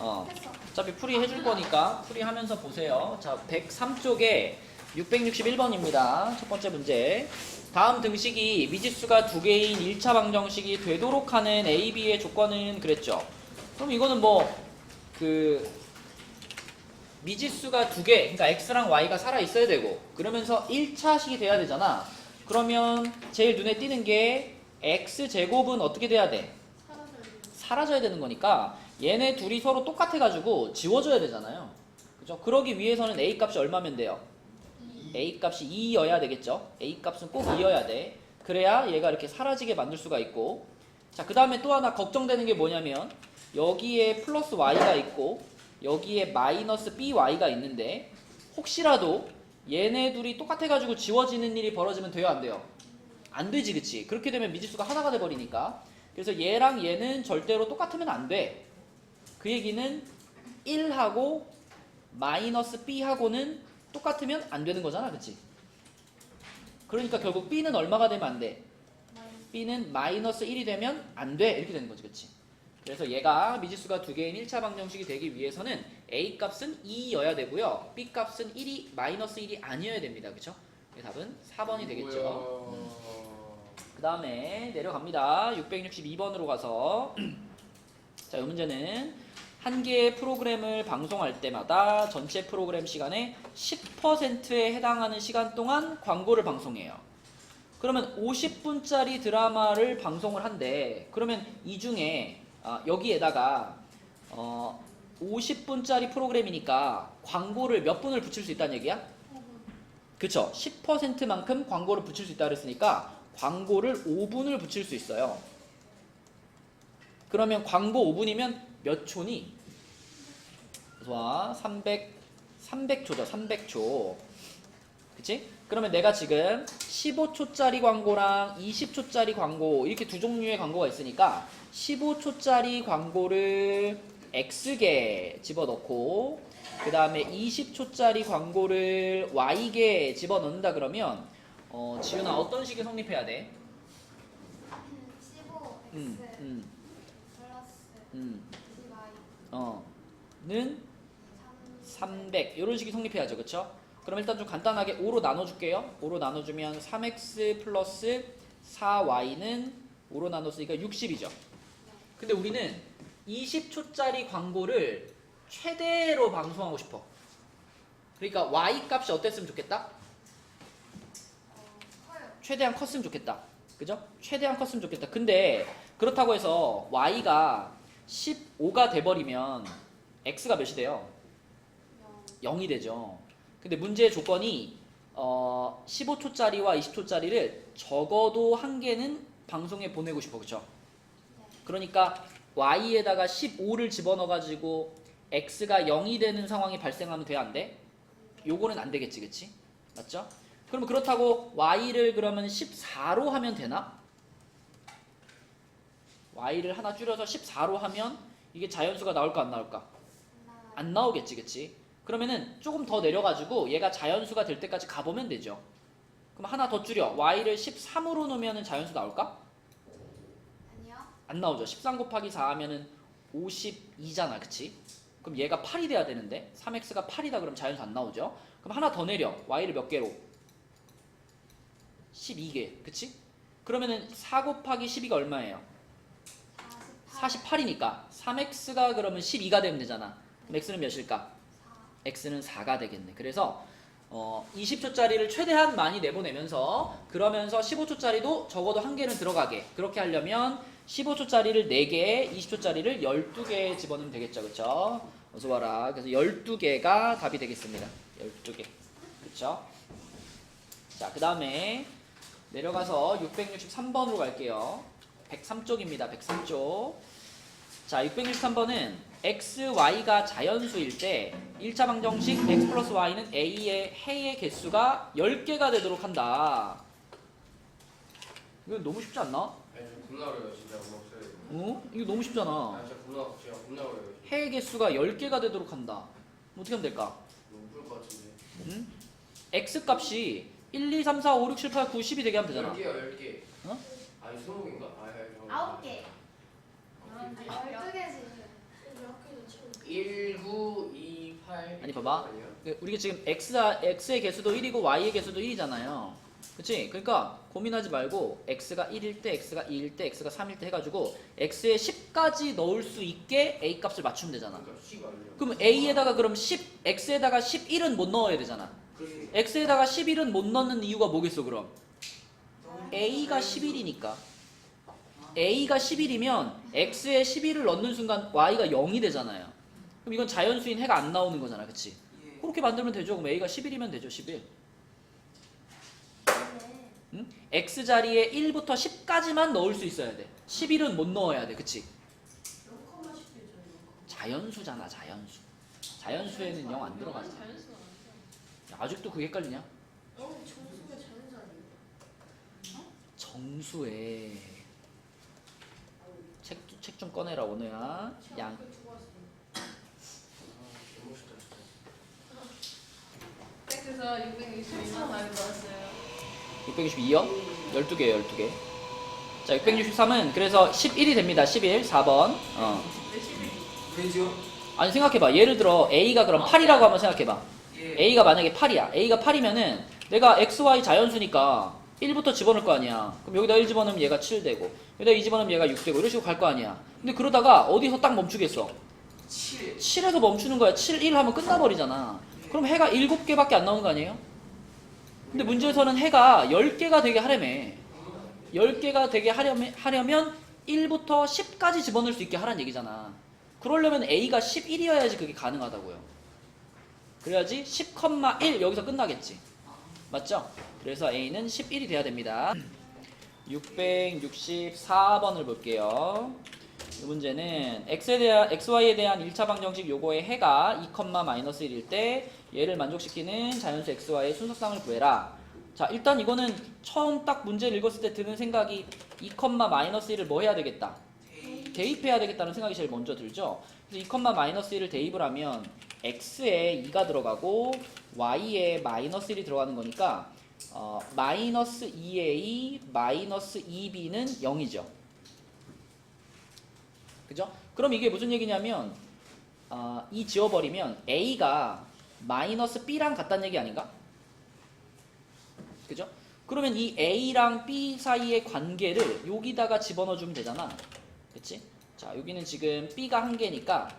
어차피 풀이 해줄 거니까 풀이하면서 보세요. 자, 103쪽에 661번입니다. 첫 번째 문제. 다음 등식이 미지수가 두 개인 1차 방정식이 되도록 하는 A, B의 조건은 그랬죠. 그럼 이거는 미지수가 두 개, 그러니까 X랑 Y가 살아 있어야 되고, 그러면서 1차식이 돼야 되잖아. 그러면 제일 눈에 띄는 게 X제곱은 어떻게 돼야 돼? 사라져야 되는 거니까 얘네 둘이 서로 똑같아가지고 지워져야 되잖아요. 그죠? 그러기 위해서는 A 값이 얼마면 돼요? A 값이 2여야 되겠죠? A 값은 꼭 2여야 돼. 그래야 얘가 이렇게 사라지게 만들 수가 있고. 자, 그 다음에 또 하나 걱정되는 게 뭐냐면 여기에 플러스 Y가 있고 여기에 마이너스 BY가 있는데 혹시라도 얘네 둘이 똑같아가지고 지워지는 일이 벌어지면 돼요, 안 돼요? 안 되지, 그치? 그렇게 되면 미지수가 하나가 돼버리니까. 그래서 얘랑 얘는 절대로 똑같으면 안 돼. 그 얘기는 1하고 마이너스 B하고는 똑같으면 안 되는 거잖아, 그치? 그러니까 결국 B는 얼마가 되면 안 돼? B는 마이너스 1이 되면 안 돼. 이렇게 되는 거지, 그치? 그래서 얘가 미지수가 두 개인 1차 방정식이 되기 위해서는 A 값은 2여야 되고요. B 값은 1이 마이너스 1이 아니어야 됩니다. 그쵸? 답은 4번이 되겠죠. 그 다음에 내려갑니다. 662번으로 가서 자, 이 문제는 한 개의 프로그램을 방송할 때마다 전체 프로그램 시간의 10%에 해당하는 시간 동안 광고를 방송해요. 그러면 50분짜리 드라마를 방송을 한대. 그러면 이 중에 여기에다가 50분짜리 프로그램이니까 광고를 몇 분을 붙일 수 있다는 얘기야? 그쵸? 10%만큼 광고를 붙일 수 있다 그랬으니까 광고를 5분을 붙일 수 있어요. 그러면 광고 5분이면 몇 초니? 좋아. 300초죠. 300초. 그치? 그러면 내가 지금 15초짜리 광고랑 20초짜리 광고 이렇게 두 종류의 광고가 있으니까 15초짜리 광고를 X개 집어넣고 그 다음에 20초짜리 광고를 Y개 집어넣는다 그러면 지윤아 어떤 식이 성립해야 돼? 15x 플러스 20y 는 300 이런 식이 성립해야죠. 그쵸? 그럼 일단 좀 간단하게 5로 나눠줄게요. 5로 나눠주면 3x 플러스 4y는 5로 나눴으니까 60이죠. 근데 우리는 20초짜리 광고를 최대로 방송하고 싶어. 그러니까 y 값이 어땠으면 좋겠다? 커요. 최대한 컸으면 좋겠다. 그죠? 최대한 컸으면 좋겠다. 근데 그렇다고 해서 y가 15가 돼버리면 x가 몇이 돼요? 0이 되죠. 근데 문제의 조건이 15초짜리와 20초짜리를 적어도 한 개는 방송에 보내고 싶어. 그쵸? 그러니까 y에다가 15를 집어넣어가지고 x가 0이 되는 상황이 발생하면 돼? 안 돼? 요거는 안 되겠지. 그치? 맞죠? 그럼 그렇다고 y를 그러면 14로 하면 되나? y를 하나 줄여서 14로 하면 이게 자연수가 나올까 안 나올까? 안 나오겠지. 그치? 그러면은 조금 더 내려가지고 얘가 자연수가 될 때까지 가보면 되죠. 그럼 하나 더 줄여. y를 13으로 놓으면 자연수 나올까? 아니요. 안 나오죠. 13 곱하기 4 하면은 52잖아. 그치? 그럼 얘가 8이 돼야 되는데 3x가 8이다 그럼 자연수 안 나오죠. 그럼 하나 더 내려. y를 몇 개로? 12개. 그치? 그러면은 4 곱하기 12가 얼마예요? 48이니까 3x가 그러면 12가 되면 되잖아. 그럼 x는 몇일까? x는 4가 되겠네. 그래서 20초짜리를 최대한 많이 내보내면서 그러면서 15초짜리도 적어도 한 개는 들어가게. 그렇게 하려면 15초짜리를 4개, 20초짜리를 12개 집어넣으면 되겠죠. 그쵸? 어서 와라. 그래서 12개가 답이 되겠습니다. 12개. 그쵸? 자, 그 다음에 내려가서 663번으로 갈게요. 103쪽입니다. 103쪽. 자, 663번은 x, y가 자연수일 때 1차 방정식 x 플러스 y는 a의 해의 개수가 10개가 되도록 한다. 이거 너무 쉽지 않나? 아니 저 겁나 어려워요 진짜 엄마 없어요. 이거 너무 쉽잖아. 아 진짜 겁나 어려워요. 해의 개수가 10개가 되도록 한다. 어떻게 하면 될까? 너무 풀 것 같은데. 응? x 값이 1, 2, 3, 4, 5, 6, 7, 8, 9, 10이 되게 하면 되잖아. 10개요 10개. 어? 아니 20개인가? 9개. 12개지. 1, 아니 봐봐. 아니요? 우리가 지금 x의 개수도 1이고 y의 개수도 1이잖아요. 그치? 그러니까 고민하지 말고 x가 1일 때, x가 2일 때, x가 3일 때 해가지고 x에 10까지 넣을 수 있게 a 값을 맞추면 되잖아. 그러니까 C가 아니에요. 그럼 a에다가 그럼 x에다가 11은 못 넣어야 되잖아. x에다가 11은 못 넣는 이유가 뭐겠어 그럼? a가 11이니까. a가 11이면 x에 11을 넣는 순간 y가 0이 되잖아요. 그럼 이건 자연수인 해가 안 나오는 거잖아. 그치? 그렇게 만들면 되죠. 그럼 a가 11이면 되죠. 11. 응? x 자리에 1부터 10까지만 넣을 수 있어야 돼. 11은 못 넣어야 돼. 그치? 자연수잖아. 자연수. 자연수에는 0 안 들어가잖아. 야, 아직도 그게 헷갈리냐? 정수에 책 좀 꺼내라 원우야. 양 그래서 662만 답이 나왔어요. 662요? 12개요. 12개. 자 663은 그래서 11이 됩니다. 11 4번. 되죠? 아니 생각해봐. 예를 들어 A가 그럼 8이라고 한번 생각해봐. 예. A가 만약에 8이야. A가 8이면은 내가 XY 자연수니까 1부터 집어넣을 거 아니야. 그럼 여기다 1 집어넣으면 얘가 7 되고 여기다 2 집어넣으면 얘가 6 되고 이런 식으로 갈 거 아니야. 근데 그러다가 어디서 딱 멈추겠어? 7. 7에서 멈추는 거야. 7, 1 하면 끝나버리잖아. 그럼 해가 7개밖에 안 나오는 거 아니에요? 근데 문제에서는 해가 10개가 되게 하려면 10개가 되게 하려면 1부터 10까지 집어넣을 수 있게 하라는 얘기잖아. 그러려면 A가 11이어야지 그게 가능하다고요. 그래야지 10,1 여기서 끝나겠지. 맞죠? 그래서 A는 11이 돼야 됩니다. 664번을 볼게요. 이 문제는 XY에 대한 1차 방정식 요거의 해가 2,-1일 때 얘를 만족시키는 자연수 XY의 순서쌍을 구해라. 자 일단 이거는 처음 딱 문제를 읽었을 때 드는 생각이 2,-1을 뭐 해야 되겠다? 대입해야 되겠다는 생각이 제일 먼저 들죠. 그래서 2,-1을 대입을 하면 x에 2가 들어가고 y에 -1이 들어가는 거니까 마이너스 2a 마이너스 2b는 0이죠. 그죠? 그럼 이게 무슨 얘기냐면 이 지워버리면 a가 마이너스 b랑 같다는 얘기 아닌가? 그죠? 그러면 이 a랑 b 사이의 관계를 여기다가 집어넣어주면 되잖아. 그치? 자 여기는 지금 b가 한 개니까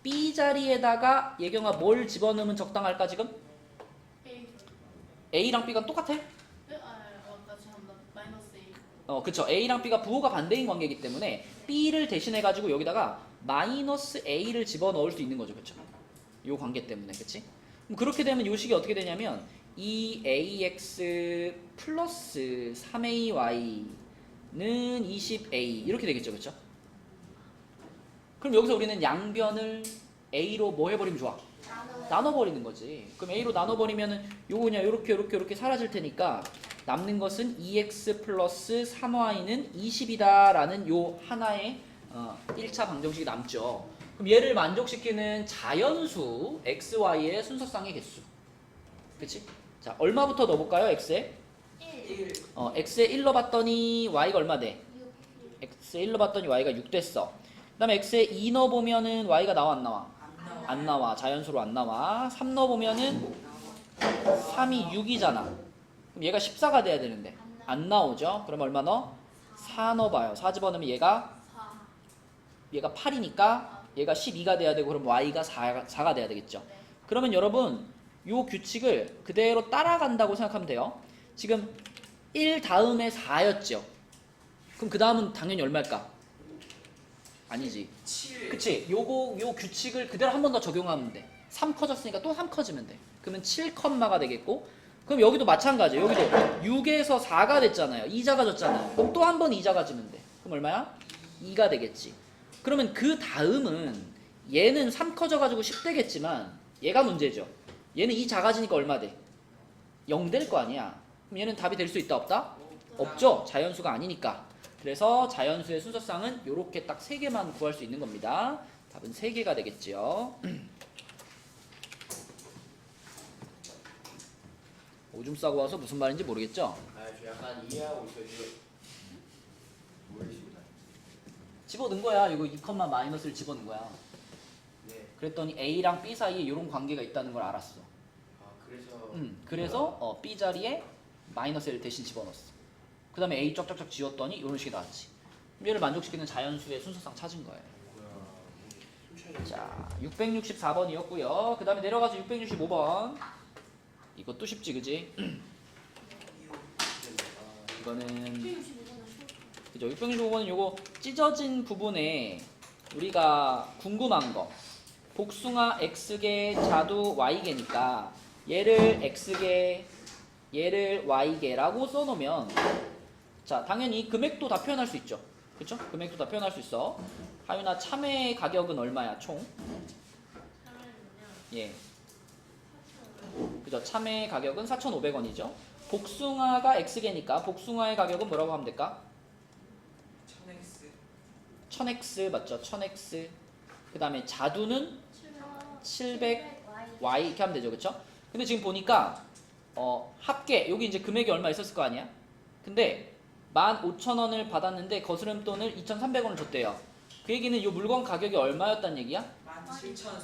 b 자리에다가 예경아 뭘 집어넣으면 적당할까 지금? a랑 b가 똑같아? 그쵸. a랑 b가 부호가 반대인 관계이기 때문에 b를 대신해가지고 여기다가 마이너스 a를 집어넣을 수 있는 거죠. 그쵸? 요 관계 때문에. 그치? 그럼 그렇게 되면 요 식이 어떻게 되냐면 2ax 플러스 3ay는 20a 이렇게 되겠죠. 그쵸? 그럼 여기서 우리는 양변을 a로 뭐 해버리면 좋아? 나눠버리는 거지. 그럼 a로 나눠버리면은 요거 그냥 요렇게 사라질 테니까 남는 것은 2x 플러스 3y는 20이다 라는 요 하나의 1차 방정식이 남죠. 그럼 얘를 만족시키는 자연수 xy의 순서쌍의 개수. 그치? 자 얼마부터 넣어볼까요? x에? 1. x에 1 넣어봤더니 y가 얼마 돼? x에 1 넣어봤더니 y가 6 됐어. 그 다음에 x에 2 넣어보면은 y가 나와 안 나와? 안 나와. 자연수로 안 나와. 3 넣어보면은 3이 6이잖아. 그럼 얘가 14가 돼야 되는데 안 나오죠? 그럼 얼마 넣어? 4 넣어봐요. 4 집어넣으면 얘가 8이니까 얘가 12가 돼야 되고 그럼 y가 4가 돼야 되겠죠. 그러면 여러분 요 규칙을 그대로 따라간다고 생각하면 돼요. 지금 1 다음에 4였죠. 그럼 그 다음은 당연히 얼마일까? 아니지. 7. 그치? 요 규칙을 그대로 한 번 더 적용하면 돼. 3 커졌으니까 또 3 커지면 돼. 그러면 7컴마가 되겠고 그럼 여기도 마찬가지예요. 여기도 6에서 4가 됐잖아요. 2 작아졌잖아요. 그럼 또 한 번 2 작아지면 돼. 그럼 얼마야? 2가 되겠지. 그러면 그 다음은 얘는 3 커져가지고 10 되겠지만 얘가 문제죠. 얘는 2 작아지니까 얼마 돼? 0 될 거 아니야. 그럼 얘는 답이 될 수 있다 없다? 없죠. 자연수가 아니니까. 그래서 자연수의 순서쌍은 이렇게 딱 3개만 구할 수 있는 겁니다. 답은 3개가 되겠지요. 오줌 싸고 와서 무슨 말인지 모르겠죠? 저 약간 이해하고 있어요. 지금 모르겠습니다. 집어넣은 거야. 이거 2, 마이너스를 집어넣은 거야. 네. 그랬더니 A랑 B 사이에 이런 관계가 있다는 걸 알았어. 아 그래서. 그래서 B 자리에 마이너스 L 대신 집어넣었어. 그 다음에 A 쫙쫙쫙 지웠더니 이런 식이 나왔지. 얘를 만족시키는 자연수의 순서상 찾은 거예요. 뭐야. 자, 664번이었고요. 그 다음에 내려가서 665번. 이것도 쉽지, 그지? 이거는 그죠? 665번은 요거 찢어진 부분에 우리가 궁금한 거. 복숭아 x개, 자두 y개니까 얘를 x개, 얘를 y개라고 써놓으면 자, 당연히 금액도 다 표현할 수 있죠. 그쵸? 금액도 다 표현할 수 있어. 하윤아, 참외 가격은 얼마야, 총? 예. 그죠? 참외 가격은 4,500원이죠. 복숭아가 x개니까 복숭아의 가격은 뭐라고 하면 될까? 1000x 맞죠? 1000x. 그 다음에 자두는 700y 이렇게 하면 되죠. 그쵸? 근데 지금 보니까 합계 여기 이제 금액이 얼마 있었을 거 아니야? 근데 15,000원을 받았는데 거스름돈을 2,300원을 줬대요. 그 얘기는 이 물건 가격이 얼마였단 얘기야?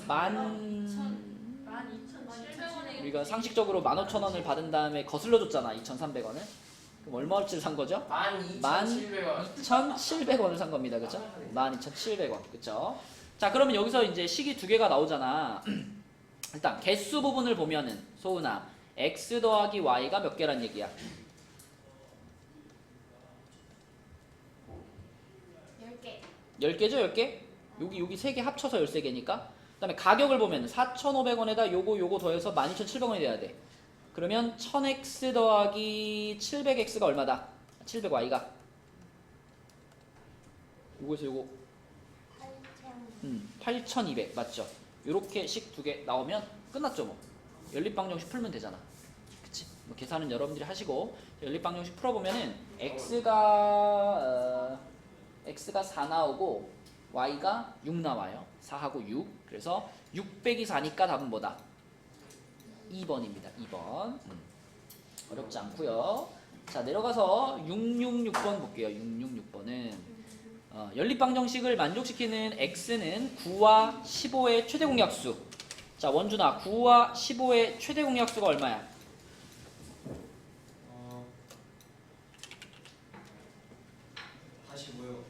12,700원에 우리가 상식적으로 15,000원을 받은 다음에 거슬러 줬잖아. 2,300원을. 그럼 얼마어치를 산 거죠? 12,700원. 12,700원을 산 겁니다. 그쵸? 12,700원. 그쵸? 자, 그러면 여기서 이제 식이 두 개가 나오잖아. 일단 개수 부분을 보면은 소은아, x 더하기 y가 몇 개란 얘기야? 10개. 10개죠, 10개? 여기 3개 합쳐서 13개니까. 그 다음에 가격을 보면 4,500원에다 요거 더해서 12,700원이 돼야 돼. 그러면 1000x 더하기 700x가 얼마다? 700y가. 요거에서 요거 8,200 맞죠? 요렇게 식 두 개 나오면 끝났죠 뭐. 연립방정식 풀면 되잖아. 그치? 뭐 계산은 여러분들이 하시고 연립방정식 풀어보면은 x가 4 나오고 y가 6 나와요. 4하고 6. 그래서 6 빼기 4니까 답은 뭐다? 2번입니다. 2번. 어렵지 않고요. 자, 내려가서 666번 볼게요. 666번은 연립방정식을 만족시키는 x는 9와 15의 최대 공약수. 자, 원준아, 9와 15의 최대 공약수가 얼마야? 다시 뭐요?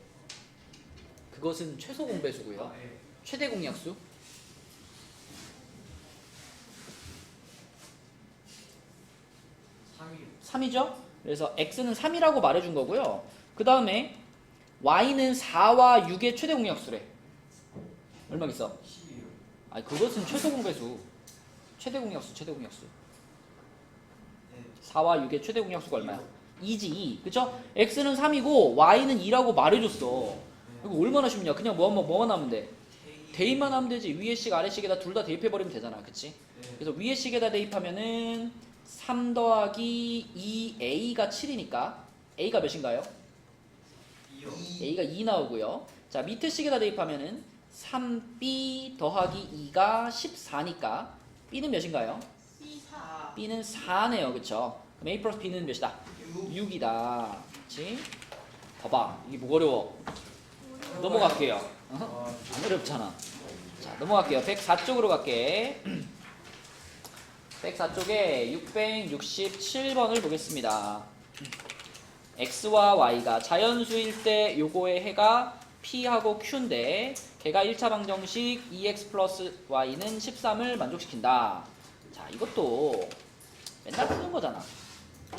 그것은 최소 공배수고요. 네. 최대 공약수? 3이죠? 그래서 x는 3이라고 말해준 거고요. 그 다음에 y는 4와 6의 최대 공약수래. 얼마겠어? 10이요. 아니, 그것은 최소 공배수. 최대 공약수. 네. 4와 6의 최대 공약수가 얼마야? 2지, 2. 그쵸? x는 3이고 y는 2라고 말해줬어. 이거 얼마나 쉽냐? 그냥 뭐만 하면 돼? 대입만 하면 되지. 위에 식, 아래 식에다 둘 다 대입해버리면 되잖아. 그치? 네. 그래서 위에 식에다 대입하면은 3 더하기 2a가 7이니까 a가 몇인가요? 2요. a가 2 나오고요. 자, 밑에 식에다 대입하면은 3b 더하기 2가 14니까 b는 몇인가요? C4. b는 4네요. 그쵸? 그럼 a 플러스 b는 몇이다? 6이다. 그치? 봐봐. 이게 뭐가 어려워? 넘어갈게요. 안 어렵잖아. 자, 넘어갈게요. 104쪽으로 갈게. 104쪽에 667번을 보겠습니다. x와 y가 자연수일 때 요거의 해가 p하고 q인데 걔가 1차 방정식 2x 플러스 y는 13을 만족시킨다. 자, 이것도 맨날 푸는 거잖아.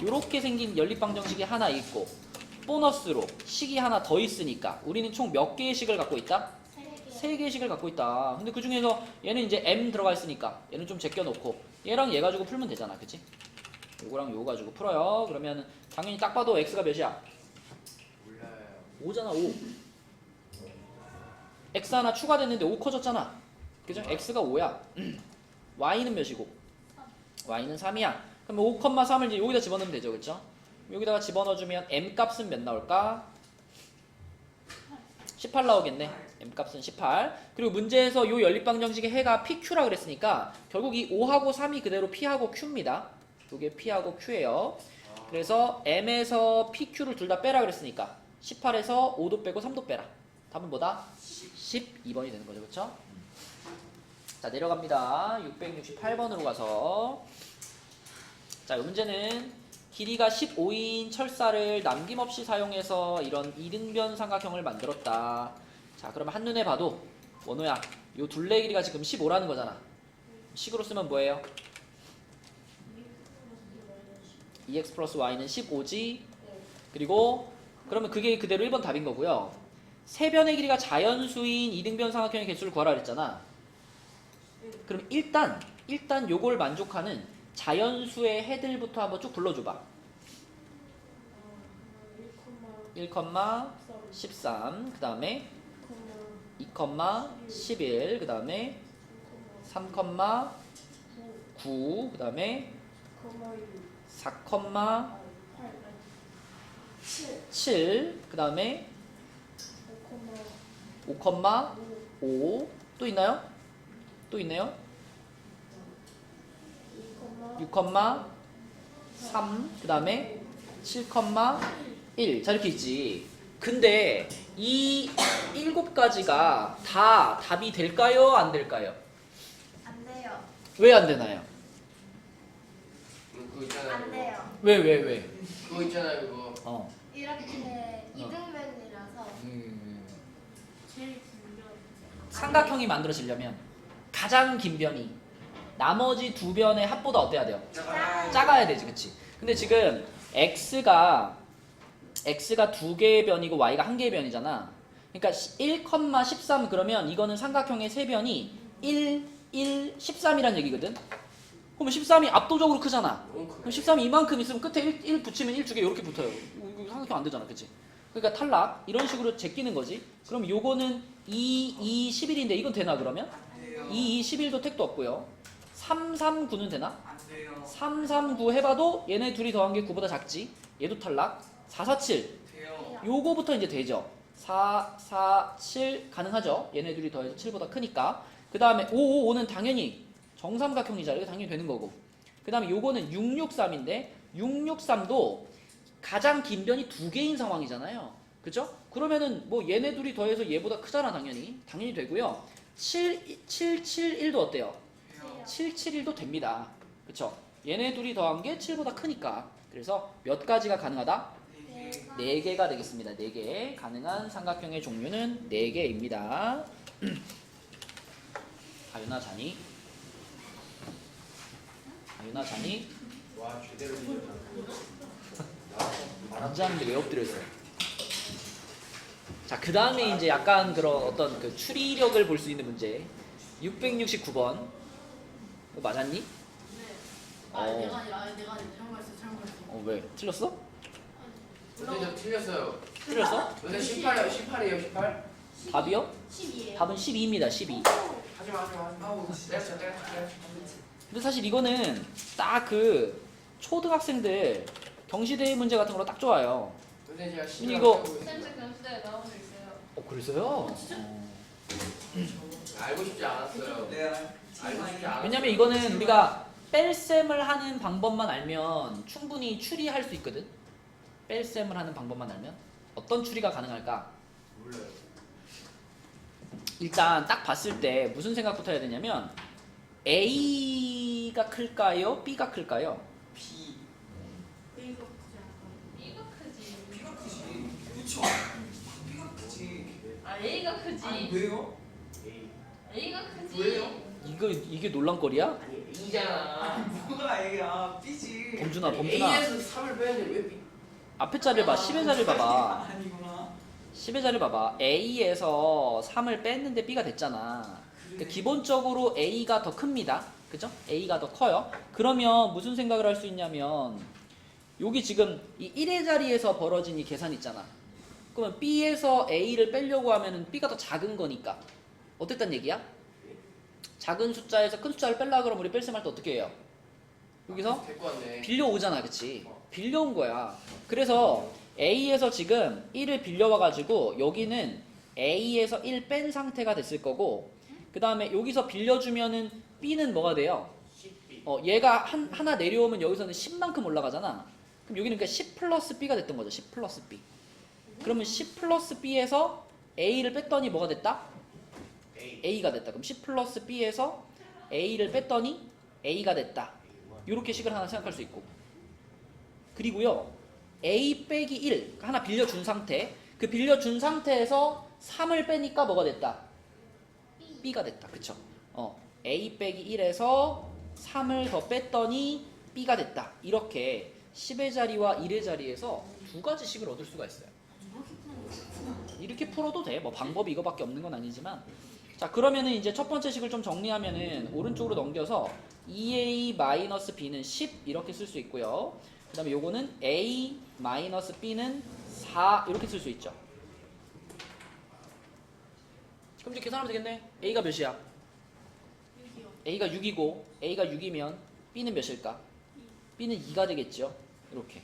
요렇게 생긴 연립방정식이 하나 있고 보너스로 식이 하나 더 있으니까 우리는 총 몇 개의 식을 갖고 있다? 3개의 식을 갖고 있다. 근데 그 중에서 얘는 이제 m 들어가 있으니까 얘는 좀 제껴놓고 얘랑 얘 가지고 풀면 되잖아. 그치? 요거랑 요거 가지고 풀어요. 그러면 당연히 딱 봐도 x가 몇이야? 몰라요. 5잖아. 5. x 하나 추가됐는데 5 커졌잖아. 그죠? x가 5야. y는 몇이고? y는 3이야. 그럼 5,3을 이제 여기다 집어넣으면 되죠. 그쵸? 여기다가 집어넣어주면 m 값은 몇 나올까? 18 나오겠네. m 값은 18. 그리고 문제에서 요 연립방정식의 해가 pq라 그랬으니까 결국 이 5하고 3이 그대로 p하고 q입니다. 요게 p하고 q예요. 그래서 m에서 pq를 둘 다 빼라 그랬으니까 18에서 5도 빼고 3도 빼라. 답은 뭐다? 12번이 되는 거죠. 그쵸? 자, 내려갑니다. 668번으로 가서 자, 이 문제는 길이가 15인 철사를 남김없이 사용해서 이런 이등변 삼각형을 만들었다. 자, 그러면 한눈에 봐도 원호야, 요 둘레 길이가 지금 15라는 거잖아. 식으로 쓰면 뭐예요? 2x 플러스 y는 15지. 그리고 그러면 그게 그대로 1번 답인 거고요. 세 변의 길이가 자연수인 이등변 삼각형의 개수를 구하라 그랬잖아. 그럼 일단 요걸 만족하는 자연수의 헤들부터 한번 쭉 불러줘봐. 1,13, 그 다음에 2,11, 그 다음에 3,9, 그 다음에 4,7, 그 다음에 5,5, 또 있나요? 또 있네요. 6,3, 그 다음에 7,1. 자, 이렇게 있지. 근데 이 7가지가 다 답이 될까요? 안 될까요? 안 돼요. 왜 안 되나요? 그거 있잖아요. 안 돼요. 왜? 그거 있잖아요. 그거. 이렇게 이등변이라서 제일 길죠. 삼각형이 만들어지려면 가장 긴 변이 나머지 두 변의 합보다 어때야 돼요? 작아야 되지, 그치? 근데 지금 x가 두 개의 변이고 y가 한 개의 변이잖아. 그러니까 1,13 그러면 이거는 삼각형의 세 변이 1, 13이란 얘기거든. 그러면 13이 압도적으로 크잖아. 그럼 13이 이만큼 있으면 끝에 1 붙이면 1 두 개 이렇게 붙어요. 이거 삼각형 안 되잖아, 그치? 그러니까 탈락. 이런 식으로 제끼는 거지. 그럼 요거는 2, 11인데 이건 되나 그러면? 2, 11도 택도 없고요. 3, 3, 9는 되나? 3, 3, 9 해봐도 얘네 둘이 더한 게 9보다 작지. 얘도 탈락. 4, 4, 7. 요거부터 이제 되죠. 4, 4, 7 가능하죠. 얘네 둘이 더해서 7보다 크니까. 그 다음에 5, 5, 5는 당연히 정삼각형이잖아. 이거 당연히 되는 거고. 그 다음에 요거는 6, 6, 3인데 6, 6, 3도 가장 긴 변이 두 개인 상황이잖아요. 그죠? 그러면은 뭐 얘네 둘이 더해서 얘보다 크잖아. 당연히 되고요. 7, 7, 7, 1도 어때요? 7, 7, 1도 됩니다. 그쵸? 얘네 둘이 더한 게 7보다 크니까. 그래서 몇 가지가 가능하다? 4개가 되겠습니다. 4개. 가능한 삼각형의 종류는 4개입니다. 아유나 자니? 와 제대로 들렸다. 앉았는데 왜 엎드려 있어요? 자, 그 다음에 이제 약간 그런 어떤 그 추리력을 볼 수 있는 문제. 669번. 이거 맞았니? 네. 내가 아니라 내가 잘못했어. 왜? 틀렸어? 선생님 저 틀렸어요. 틀렸어? 선생님 18이에요. 18이에요. 18. 답이요? 12예요. 답은 12입니다. 12. 하지마. 아우 내가 근데 사실 이거는 딱 그 초등학생들 경시대회 문제 같은 거로 딱 좋아요. 선생님 제가 근데 이거- 센터 경시대에 나온 적 있어요. 그랬어요? 알고 싶지 않았어요. 알고 싶지 않았어요. 왜냐면 이거는 우리가 뺄셈을 하는 방법만 알면 충분히 추리할 수 있거든. 뺄셈을 하는 방법만 알면 어떤 추리가 가능할까? 몰라요. 일단 딱 봤을 때 무슨 생각부터 해야 되냐면 A가 클까요? B가 클까요? B가 크지 않아. B가 크지. B가 크지. 그쵸. B가 크지. 아 A가 크지. 아니 왜요? A가 크지. 왜요? 이게 논란거리야? 아니 A잖아. 뭐가 A야? B지. 범준아. A에서 3을 빼는데 왜 B? 앞에 자리를 봐. 10의 자리를 봐봐. 아니구나. 10의 자리를 봐봐. A에서 3을 뺐는데 B가 됐잖아. 그러니까 기본적으로 A가 더 큽니다. 그죠? A가 더 커요. 그러면 무슨 생각을 할 수 있냐면 여기 지금 이 1의 자리에서 벌어진 이 계산 있잖아. 그러면 B에서 A를 빼려고 하면은 B가 더 작은 거니까 어땠단 얘기야? 작은 숫자에서 큰 숫자를 빼려고 그러면 우리 뺄셈할 때 어떻게 해요? 여기서 데리고 왔네. 빌려오잖아, 그치? 빌려온 거야. 그래서 A에서 지금 1을 빌려와가지고 여기는 A에서 1 뺀 상태가 됐을 거고 그 다음에 여기서 빌려주면은 B는 뭐가 돼요? 10B. 얘가 하나 내려오면 여기서는 10만큼 올라가잖아. 그럼 여기는 그러니까 10 플러스 B가 됐던 거죠. 10 플러스 B. 그러면 10 플러스 B에서 A를 뺐더니 뭐가 됐다? A가 됐다. 그럼 C 플러스 B에서 A를 뺐더니 A가 됐다. 이렇게 식을 하나 생각할 수 있고. 그리고요. A 빼기 1 하나 빌려준 상태. 그 빌려준 상태에서 3을 빼니까 뭐가 됐다? B가 됐다. 그쵸? A 빼기 1에서 3을 더 뺐더니 B가 됐다. 이렇게 10의 자리와 1의 자리에서 두 가지 식을 얻을 수가 있어요. 이렇게 풀어도 돼. 뭐 방법이 이거밖에 없는 건 아니지만. 자, 그러면은 이제 첫 번째 식을 좀 정리하면은 오른쪽으로 넘겨서 2a-b는 10 이렇게 쓸 수 있고요. 그 다음에 요거는 a-b는 4 이렇게 쓸 수 있죠. 그럼 이제 계산하면 되겠네. a가 몇이야? 6이요. a가 6이고 a가 6이면 b는 몇일까? b는 2가 되겠죠. 이렇게.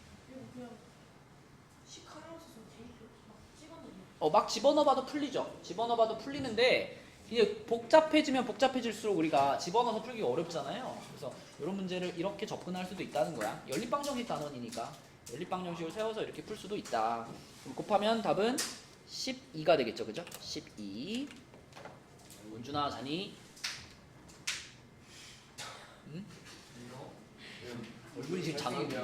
그냥 시카라서 막 찍었는데. 막 집어넣어봐도 풀리죠. 집어넣어봐도 풀리는데 이게 복잡해지면 복잡해질수록 우리가 집어넣어서 풀기가 어렵잖아요. 그래서 이런 문제를 이렇게 접근할 수도 있다는 거야. 연립방정식 단원이니까 연립방정식을 세워서 이렇게 풀 수도 있다. 그럼 곱하면 답은 12가 되겠죠. 그죠? 12. 원준아 자니? 응? 얼굴이 지금 장난인데.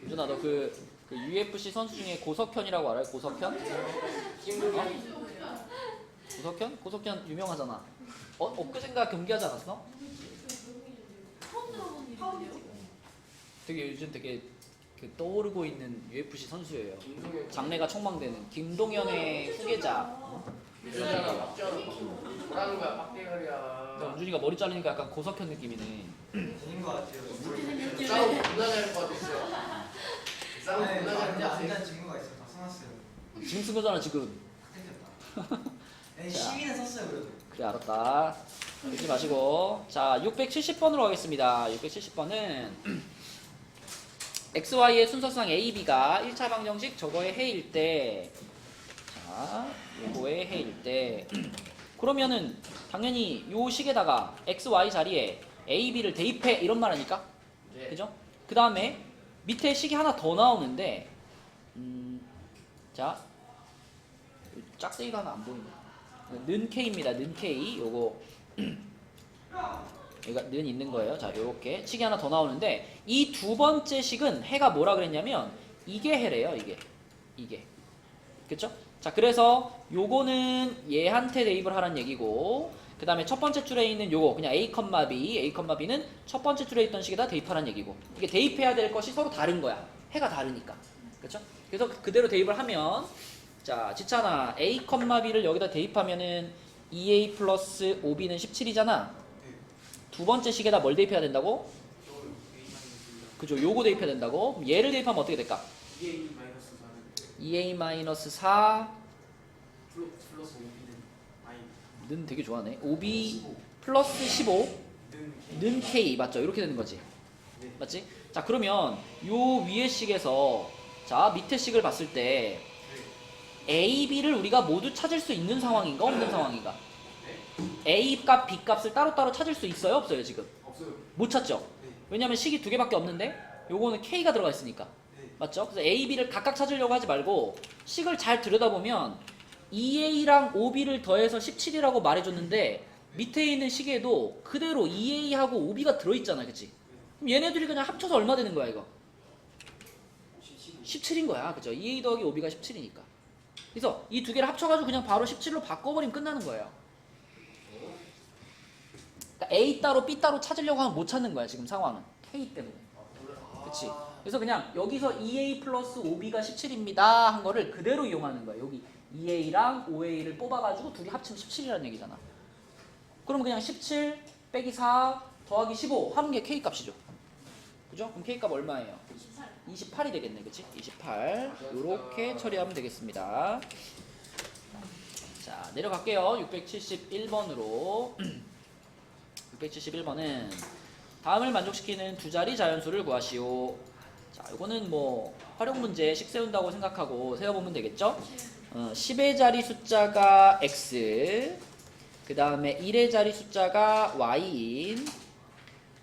원준아 너 그 UFC 선수 중에 고석현이라고 알아요? 고석현? 고석현? 고석현 유명하잖아. 엊그젠가 경기하지 않았어? 처음 들어본 이름인데요? 되게 요즘 되게 그 떠오르고 있는 UFC 선수예요. 장래가 촉망되는 김동현의 후계자. 그러잖아 막잖아. 뭐라는 거야 빡대가리야. 근데 원준이가 머리 자르니까 약간 고석현 느낌이네. 되는 것 같아요. 싸움 존나 잘할 것 같았어요. 싸움 아니, 존나 잘할 것 같았어요. 완전 증거가 있어. 다 써놨어요. 지금 쓴 거잖아 지금. 땡겼다. 아니, 시위는 썼어요 그래도. 그래 알았다. 읽지 마시고. 자 670번으로 가겠습니다. 670번은 XY의 순서상 A, B가 1차 방정식 저거의 해일 때, 자 요거의 해일 때 그러면은 당연히 요 식에다가 XY 자리에 A, B를 대입해 이런 말 아닐까? 네. 그죠? 그 다음에 밑에 식이 하나 더 나오는데 자 짝대기가 하나 안 보이네. 는 K입니다. 는 K 요거 여기가 는 있는 거예요. 자 요렇게 식이 하나 더 나오는데 이 두 번째 식은 해가 뭐라 그랬냐면 이게 해래요. 이게 그쵸? 자 그래서 요거는 얘한테 대입을 하란 얘기고 그 다음에 첫 번째 줄에 있는 요거 그냥 A, B는 첫 번째 줄에 있던 식에다 대입하란 얘기고 이게 대입해야 될 것이 서로 다른 거야. 해가 다르니까 그쵸? 그래서 그대로 대입을 하면 자 지찬아 A, B를 여기다 대입하면은 2A 플러스 5B는 17이잖아. 두 번째 식에다 뭘 대입해야 된다고? 그죠? 요거 대입해야 된다고? 그럼 얘를 대입하면 어떻게 될까? 2A-4 플러스 5B는 아니 는 되게 좋아하네. 5B 플러스 15 는 K 맞죠? 이렇게 되는 거지. 맞지? 자 그러면 요 위에 식에서 자 밑에 식을 봤을 때 A, B를 우리가 모두 찾을 수 있는 상황인가 없는 상황인가? A 값, B 값을 따로따로 찾을 수 있어요 없어요 지금? 없어요. 못 찾죠? 왜냐면 식이 두 개밖에 없는데 요거는 K가 들어가 있으니까 맞죠? 그래서 A, B를 각각 찾으려고 하지 말고 식을 잘 들여다보면 2A랑 5B를 더해서 17이라고 말해줬는데 밑에 있는 식에도 그대로 2A하고 5B가 들어있잖아 그치? 그럼 얘네들이 그냥 합쳐서 얼마 되는 거야 이거? 17인 거야 그죠? 2A 더하기 5B가 17이니까 그래서 이 두 개를 합쳐가지고 그냥 바로 17로 바꿔버리면 끝나는 거예요. 그러니까 A 따로 B 따로 찾으려고 하면 못 찾는 거야 지금 상황은 K 때문에. 그치? 그래서 그냥 여기서 2A 플러스 5B가 17입니다 한 거를 그대로 이용하는 거야. 여기 2A랑 5A를 뽑아가지고 둘이 합치면 17이라는 얘기잖아. 그럼 그냥 17 빼기 4 더하기 15 하는 게 K 값이죠. 그죠? 그럼 K 값 얼마예요? 28이 되겠네, 그치? 28 요렇게 처리하면 되겠습니다. 자 내려갈게요. 671번으로 671번은 다음을 만족시키는 두 자리 자연수를 구하시오. 자 이거는 뭐 활용 문제 식 세운다고 생각하고 세워보면 되겠죠? 10의 자리 숫자가 x 그 다음에 1의 자리 숫자가 y인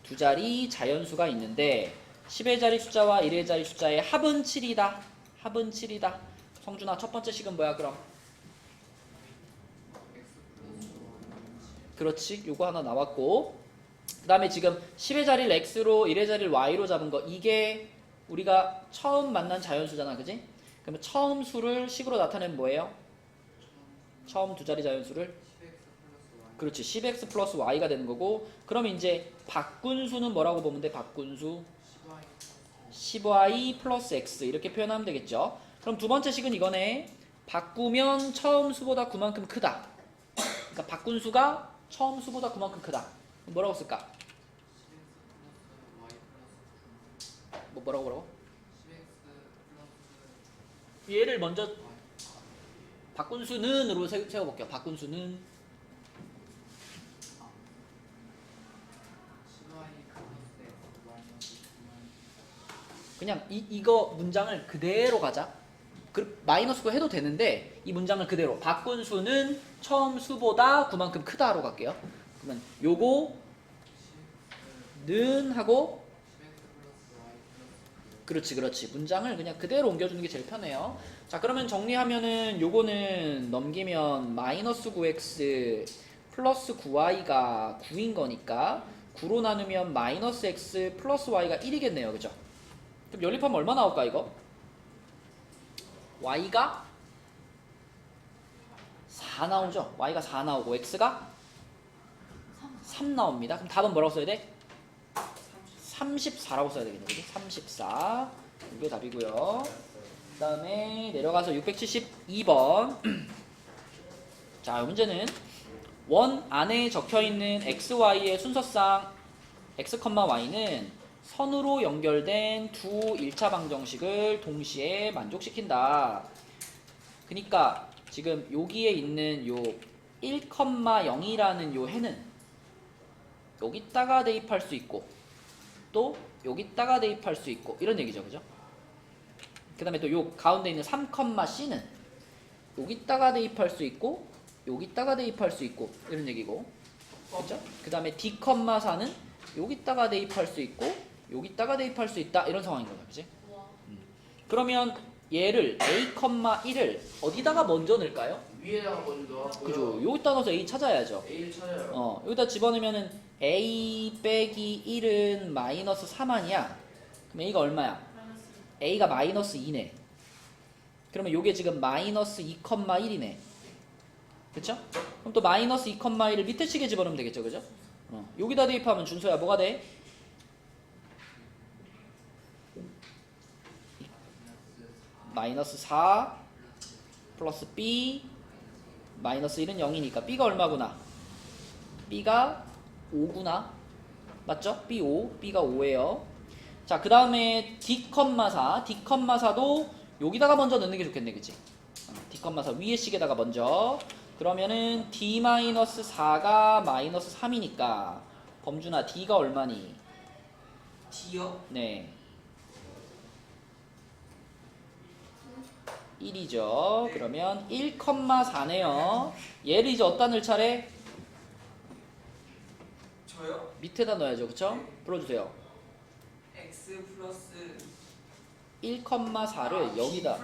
두 자리 자연수가 있는데 10의 자리 숫자와 1의 자리 숫자의 합은 7이다. 합은 7이다. 성준아 첫 번째 식은 뭐야 그럼? 그렇지. 요거 하나 나왔고. 그 다음에 지금 10의 자리를 x로 1의 자리를 y로 잡은 거 이게 우리가 처음 만난 자연수잖아. 그지? 그러면 처음 수를 식으로 나타내면 뭐예요? 처음 두 자리 자연수를? 그렇지. 10x 플러스 y가 되는 거고 그러면 이제 바꾼 수는 뭐라고 보면 돼? 바꾼 수 10y 플러스 x 이렇게 표현하면 되겠죠. 그럼 두 번째 식은 이거네. 바꾸면 처음 수보다 9만큼 크다. 그러니까 바꾼 수가 처음 수보다 9만큼 크다. 뭐라고 쓸까? 뭐라고? 얘를 먼저 바꾼 수는으로 세워볼게요. 바꾼 수는 그냥 이거 문장을 그대로 가자. 마이너스 9 해도 되는데 이 문장을 그대로 바꾼 수는 처음 수보다 9만큼 크다로 갈게요. 그러면 요거는 하고 그렇지. 문장을 그냥 그대로 옮겨주는 게 제일 편해요. 자, 그러면 정리하면은 요거는 넘기면 마이너스 9x 플러스 9y가 9인 거니까 9로 나누면 마이너스 x 플러스 y가 1이겠네요. 그죠? 그럼 연립하면 얼마 나올까 이거? y가 4 나오죠? y가 4 나오고 x가 3 나옵니다. 그럼 답은 뭐라고 써야 돼? 34라고 써야 되겠네. 그지? 34. 이게 답이고요. 그 다음에 내려가서 672번. 자, 이 문제는 원 안에 적혀있는 xy의 순서상 x, y는 선으로 연결된 두 1차 방정식을 동시에 만족시킨다. 그러니까 지금 여기에 있는 요 1,0이라는 요 해는 여기다가 대입할 수 있고 또 여기다가 대입할 수 있고 이런 얘기죠. 그죠? 그 다음에 또 요 가운데 있는 3,c는 여기다가 대입할 수 있고 여기다가 대입할 수 있고 이런 얘기고 그죠? 그 다음에 D,4는 여기다가 대입할 수 있고 여기다가 대입할 수 있다 이런 상황인 거죠. 그치? 그러면 얘를 A,1을 어디다가 먼저 넣을까요? 위에다가 먼저 넣었고요. 그죠? 여기다 넣어서 A 찾아야죠. A를 찾아요. 여기다 집어넣으면은 A 빼기 1은 마이너스 3 아니야? 그럼 A가 얼마야? A가 마이너스 2네. 그러면 요게 지금 마이너스 2,1이네. 그쵸? 그럼 또 마이너스 2,1을 밑에 식에 집어넣으면 되겠죠. 그죠? 여기다 대입하면 준서야 뭐가 돼? 마이너스 4 플러스 B 마이너스 1은 0이니까 B가 얼마구나? B가 5구나. 맞죠? B 5, B가 5예요. 자, 그 다음에 D,4 D,4도 여기다가 먼저 넣는 게 좋겠네. 그치? D,4 위에 식에다가 먼저. 그러면은 D-4가 마이너스 3이니까 범준아 D가 얼마니? D요? 네. 1이죠. 네. 그러면 1,4네요. 얘를 이제 어디다 넣을 차례? 저요? 밑에다 넣어야죠. 그쵸? 네. 풀어주세요. X 플러스 1,4를 여기다 D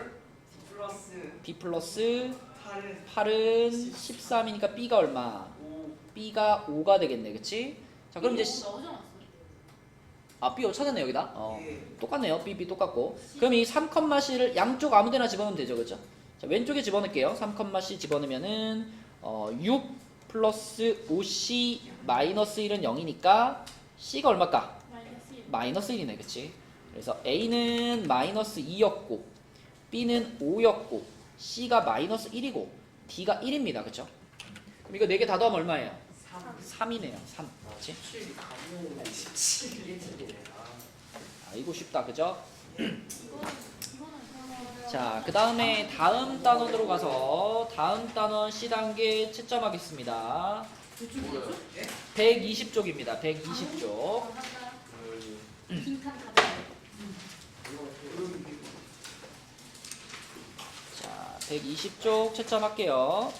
플러스 B 플러스 8은 8은 13이니까 B가 얼마? 5. B가 5가 되겠네. 그치? 자, 그럼 이제 나오지 않았어? B5 찾았네 여기다. 예. 똑같네요. B 똑같고. 그럼 이 3,C를 양쪽 아무데나 집어넣으면 되죠. 그죠? 자, 왼쪽에 집어넣을게요. 3,C 집어넣으면은 6 플러스 5C 마이너스 1은 0이니까 C가 얼마일까? 마이너스 1이네. 그치? 그래서 A는 마이너스 2였고 B는 5였고 C가 마이너스 1이고 D가 1입니다. 그쵸? 그럼 이거 4개 다 더하면 얼마예요? 3이네요. 3. 그치? 17 가면 17. 1이네. 아이고 쉽다. 그죠? 이거는 자, 그 다음에 다음 단원으로 가서 다음 단원 C단계 채점하겠습니다. 뭐야? 120쪽입니다. 120쪽. 빈칸 가자. 자, 120쪽 채점할게요.